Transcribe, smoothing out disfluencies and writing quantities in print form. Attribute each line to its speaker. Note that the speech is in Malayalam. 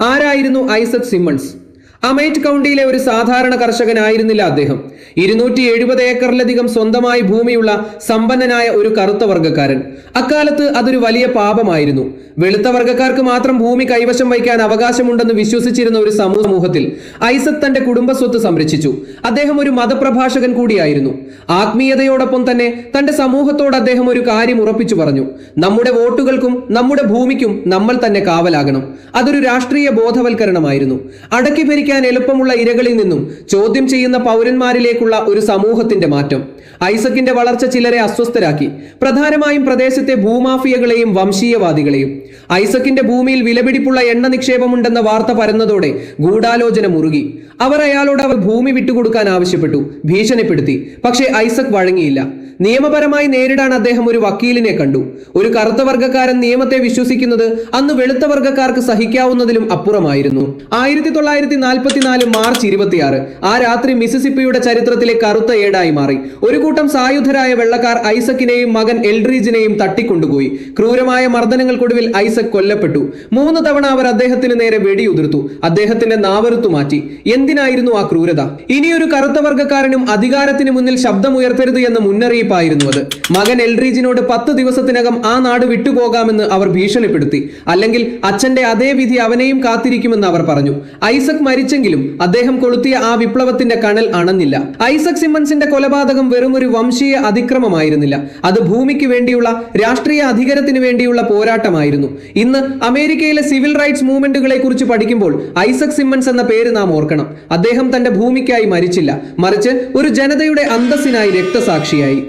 Speaker 1: ആരായിരുന്നു ഐസക് സിമ്മൺസ്? അമേറ്റ് കൗണ്ടിയിലെ ഒരു സാധാരണ കർഷകനായിരുന്നില്ല അദ്ദേഹം. 270 ഏക്കറിലധികം സ്വന്തമായി ഭൂമിയുള്ള സമ്പന്നനായ ഒരു കറുത്ത വർഗ്ഗക്കാരൻ. അക്കാലത്ത് അതൊരു വലിയ പാപമായിരുന്നു. വെളുത്ത വർഗ്ഗക്കാർക്ക് മാത്രം ഭൂമി കൈവശം വയ്ക്കാൻ അവകാശമുണ്ടെന്ന് വിശ്വസിച്ചിരുന്ന ഒരു സമൂഹത്തിൽ ഐസക് തന്റെ കുടുംബസ്വത്ത് സംരക്ഷിച്ചു. അദ്ദേഹം ഒരു മതപ്രഭാഷകൻ കൂടിയായിരുന്നു. ആത്മീയതയോടൊപ്പം തന്നെ തന്റെ സമൂഹത്തോട് അദ്ദേഹം ഒരു കാര്യം ഉറപ്പിച്ചു പറഞ്ഞു: നമ്മുടെ വോട്ടുകൾക്കും നമ്മുടെ ഭൂമിക്കും നമ്മൾ തന്നെ കാവലാകണം. അതൊരു രാഷ്ട്രീയ ബോധവൽക്കരണമായിരുന്നു. അടക്കി ഭരിക്കാൻ എളുപ്പമുള്ള ഇരകളിൽ നിന്നും ചോദ്യം ചെയ്യുന്ന പൗരന്മാരിലേക്കുള്ള ഒരു സമൂഹത്തിന്റെ മാറ്റം. ഐസക്കിന്റെ വളർച്ച ചിലരെ അസ്വസ്ഥരാക്കി, പ്രധാനമായും പ്രദേശത്തെ ഭൂമാഫിയകളെയും വംശീയവാദികളെയും. ഐസക്കിന്റെ ഭൂമിയിൽ വിലപിടിപ്പുള്ള എണ്ണ നിക്ഷേപമുണ്ടെന്ന വാർത്ത പരന്നതോടെ ഗൂഢാലോചന മുറുകി. അവർ അയാളോട് ഭൂമി വിട്ടുകൊടുക്കാൻ ആവശ്യപ്പെട്ടു, ഭീഷണിപ്പെടുത്തി. പക്ഷേ ഐസക് വഴങ്ങിയില്ല. നിയമപരമായി നേരിടാൻ അദ്ദേഹം ഒരു വക്കീലിനെ കണ്ടു. ഒരു കറുത്ത വർഗ്ഗക്കാരൻ നിയമത്തെ വിശ്വസിക്കുന്നത് അന്ന് വെളുത്ത വർഗ്ഗക്കാർക്ക് സഹിക്കാവുന്നതിലും അപ്പുറമായിരുന്നു. 1944 മാർച്ച് 26 ആ രാത്രി മിസിസിപ്പിയുടെ ചരിത്രത്തിലെ കറുത്ത ഏടായി മാറി. ഒരു കൂട്ടം സായുധരായ വെള്ളക്കാർ ഐസക്കിനെയും മകൻ എൽഡ്രീജിനെയും തട്ടിക്കൊണ്ടുപോയി. ക്രൂരമായ മർദ്ദനങ്ങൾക്കൊടുവിൽ ഐസക് കൊല്ലപ്പെട്ടു. 3 തവണ അവർ അദ്ദേഹത്തിന് നേരെ വെടിയുതിർത്തു. അദ്ദേഹത്തിന്റെ നാവറുത്തു മാറ്റി. എന്തിനായിരുന്നു ആ ക്രൂരത? ഇനിയൊരു കറുത്ത വർഗ്ഗക്കാരനും അധികാരത്തിന് മുന്നിൽ ശബ്ദമുയർത്തരുത് എന്ന മുന്നറിയിപ്പായിരുന്നു അത്. മകൻ എൽഡ്രീജിനോട് 10 ദിവസത്തിനകം ആ നാട് വിട്ടുപോകാമെന്ന് അവർ ഭീഷണിപ്പെടുത്തി. അല്ലെങ്കിൽ അച്ഛന്റെ അതേ വിധി അവനെയും കാത്തിരിക്കുമെന്ന് അവർ പറഞ്ഞു. ഐസക് മരിച്ചെങ്കിലും അദ്ദേഹം കൊളുത്തിയ ആ വിപ്ലവത്തിന്റെ കണൽ അണഞ്ഞില്ല. ഐസക് സിമ്മൺസിന്റെ കൊലപാതകം വെറും ഒരു വംശീയ അതിക്രമമായിരുന്നില്ല. അത് ഭൂമിക്ക് വേണ്ടിയുള്ള രാഷ്ട്രീയ അധികാരത്തിന് വേണ്ടിയുള്ള പോരാട്ടമായിരുന്നു. ഇന്ന് അമേരിക്കയിലെ സിവിൽ റൈറ്റ്സ് മൂവ്മെന്റുകളെ കുറിച്ച് പഠിക്കുമ്പോൾ ഐസക് സിമ്മൺസ് എന്ന പേര് നാം ഓർക്കണം. അദ്ദേഹം തന്റെ ഭൂമിക്കായി മരിച്ചില്ല, മറിച്ച് ഒരു ജനതയുടെ അന്തസ്സിനായി രക്തസാക്ഷിയായി.